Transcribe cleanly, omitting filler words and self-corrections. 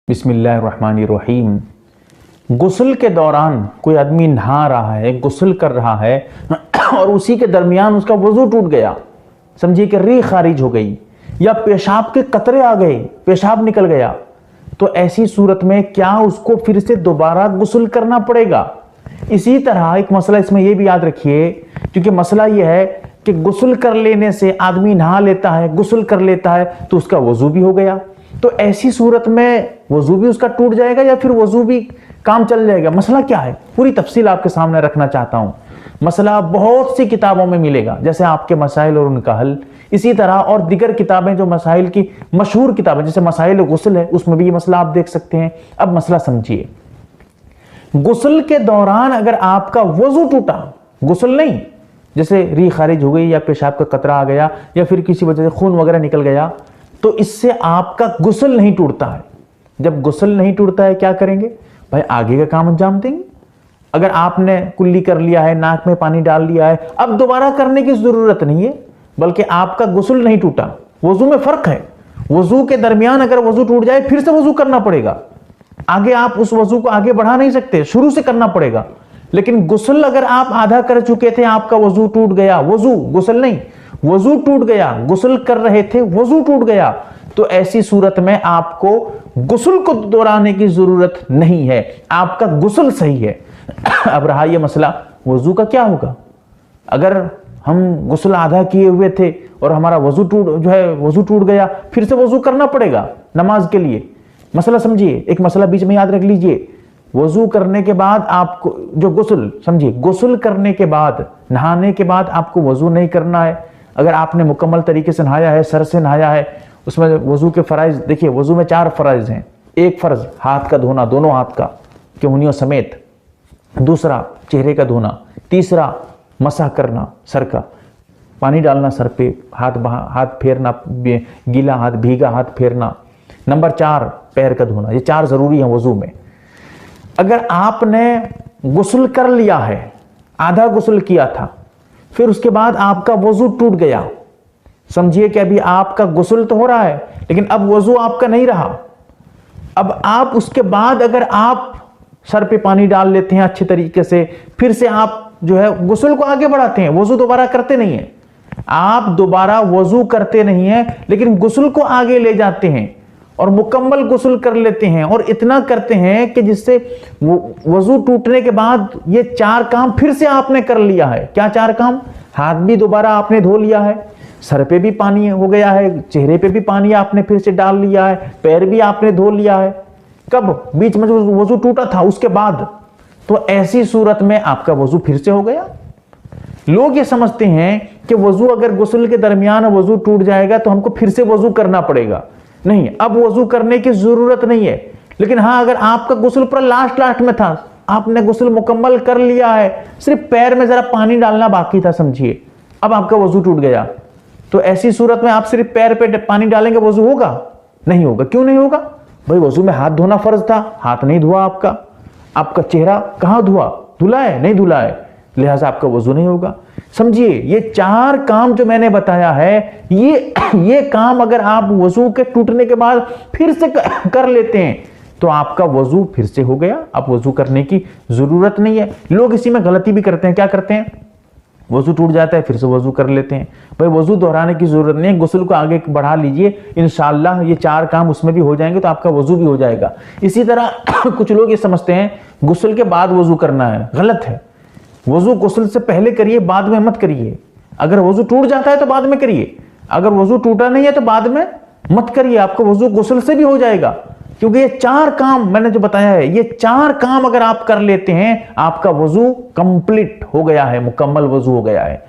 बिस्मिल्लाहिर्रहमानिर्रहीम। गुस्ल के दौरान कोई आदमी नहा रहा है, गुस्ल कर रहा है और उसी के दरमियान उसका वजू टूट गया, समझिए कि री खारिज हो गई या पेशाब के कतरे आ गए, पेशाब निकल गया, तो ऐसी सूरत में क्या उसको फिर से दोबारा गुस्ल करना पड़ेगा? इसी तरह एक मसला इसमें यह भी याद रखिए, क्योंकि मसला यह है कि गुस्ल कर लेने से आदमी नहा लेता है, गुस्ल कर लेता है तो उसका वजू भी हो गया, तो ऐसी सूरत में वजू भी उसका टूट जाएगा या फिर वजू भी काम चल जाएगा? मसला क्या है, पूरी तफसील आपके सामने रखना चाहता हूं। मसला बहुत सी किताबों में मिलेगा, जैसे आपके मसाइल और उनका हल, इसी तरह और दिगर किताबें जो मसाइल की मशहूर किताबें जैसे मसाइल गुस्ल है, उसमें भी ये मसला आप देख सकते हैं। अब मसला समझिए, गुस्ल के दौरान अगर आपका वजू टूटा, गुस्ल नहीं, जैसे री खारिज हो गई या पेशाब का कतरा आ गया या फिर किसी वजह से खून वगैरह निकल गया, तो इससे आपका गुस्ल नहीं टूटता है। जब गुस्ल नहीं टूटता है क्या करेंगे भाई? आगे का काम अंजाम देंगे। अगर आपने कुल्ली कर लिया है, नाक में पानी डाल लिया है, अब दोबारा करने की जरूरत नहीं है, बल्कि आपका गुस्ल नहीं टूटा। वजू में फर्क है, वजू के दरमियान अगर वजू टूट जाए फिर से वजू करना पड़ेगा, आगे आप उस वजू को आगे बढ़ा नहीं सकते, शुरू से करना पड़ेगा। लेकिन गुस्ल अगर आप आधा कर चुके थे, आपका वजू टूट गया, वजू गुस्ल नहीं, वजू टूट गया, गुस्ल कर रहे थे वजू टूट गया, तो ऐसी सूरत में आपको गुस्ल को दोहराने की जरूरत नहीं है, आपका गुस्ल सही है। अब रहा यह मसला वजू का क्या होगा? अगर हम गुस्ल आधा किए हुए थे और हमारा वजू टूट गया, फिर से वजू करना पड़ेगा नमाज के लिए। मसला समझिए, एक मसला बीच में याद रख लीजिए, वजू करने के बाद आपको जो गुस्ल, समझिए गुस्ल करने के बाद, नहाने के बाद आपको वजू नहीं करना है। अगर आपने मुकम्मल तरीके से नहाया है, सर से नहाया है, उसमें वजू के फराइज देखिए, वजू में 4 फराइज हैं। एक फर्ज हाथ का धोना, दोनों हाथ का केहूनियों समेत, दूसरा चेहरे का धोना, तीसरा मसा करना सर का, पानी डालना सर पे, हाथ फेरना, गीला हाथ भीगा हाथ फेरना, नंबर 4 पैर का धोना। ये 4 जरूरी है वजू में। अगर आपने गुस्ल कर लिया है, आधा गुस्ल किया था, फिर उसके बाद आपका वजू टूट गया, समझिए कि अभी आपका गुस्ल तो हो रहा है लेकिन अब वजू आपका नहीं रहा। अब आप उसके बाद अगर आप सर पे पानी डाल लेते हैं अच्छे तरीके से, फिर से आप जो है गुस्ल को आगे बढ़ाते हैं, वजू दोबारा करते नहीं है, आप दोबारा वजू करते नहीं है लेकिन गुस्ल को आगे ले जाते हैं और मुकम्मल गुस्ल कर लेते हैं, और इतना करते हैं कि जिससे वजू टूटने के बाद ये 4 काम फिर से आपने कर लिया है। क्या 4 काम? हाथ भी दोबारा आपने धो लिया है, सर पे भी पानी हो गया है, चेहरे पे भी पानी आपने फिर से डाल लिया है, पैर भी आपने धो लिया है। कब? बीच में जो वजू टूटा था उसके बाद। तो ऐसी सूरत में आपका वजू फिर से हो गया। लोग ये समझते हैं कि वजू अगर गुस्ल के दरमियान वजू टूट जाएगा तो हमको फिर से वजू करना पड़ेगा। नहीं, अब वजू करने की जरूरत नहीं है। लेकिन हाँ, अगर आपका गुस्ल पर लास्ट में था, आपने गुस्ल मुकम्मल कर लिया है, सिर्फ पैर में जरा पानी डालना बाकी था, समझिए, अब आपका वजू टूट गया, तो ऐसी सूरत में आप सिर्फ पैर पे पानी डालेंगे, वजू होगा? नहीं होगा। क्यों नहीं होगा भाई? वजू में हाथ धोना फर्ज था, हाथ नहीं धुआ आपका चेहरा कहां धुला है? नहीं धुला है, लिहाजा आपका वजू नहीं होगा। समझिए, ये 4 काम जो मैंने बताया है, ये काम अगर आप वजू के टूटने के बाद फिर से कर लेते हैं तो आपका वजू फिर से हो गया, आप वजू करने की जरूरत नहीं है। लोग इसी में गलती भी करते हैं। क्या करते हैं? वजू टूट जाता है फिर से वजू कर लेते हैं। भाई वजू दोहराने की जरूरत नहीं है, गुस्ल को आगे बढ़ा लीजिए, इंशाअल्लाह ये 4 काम उसमें भी हो जाएंगे तो आपका वजू भी हो जाएगा। इसी तरह कुछ लोग ये समझते हैं गुस्ल के बाद वजू करना है, गलत है। वजू गुस्ल से पहले करिए, बाद में मत करिए। अगर वजू टूट जाता है तो बाद में करिए, अगर वजू टूटा नहीं है तो बाद में मत करिए, आपको वजू गुस्ल से भी हो जाएगा। क्योंकि ये 4 काम मैंने जो बताया है, ये 4 काम अगर आप कर लेते हैं, आपका वजू कंप्लीट हो गया है, मुकम्मल वजू हो गया है।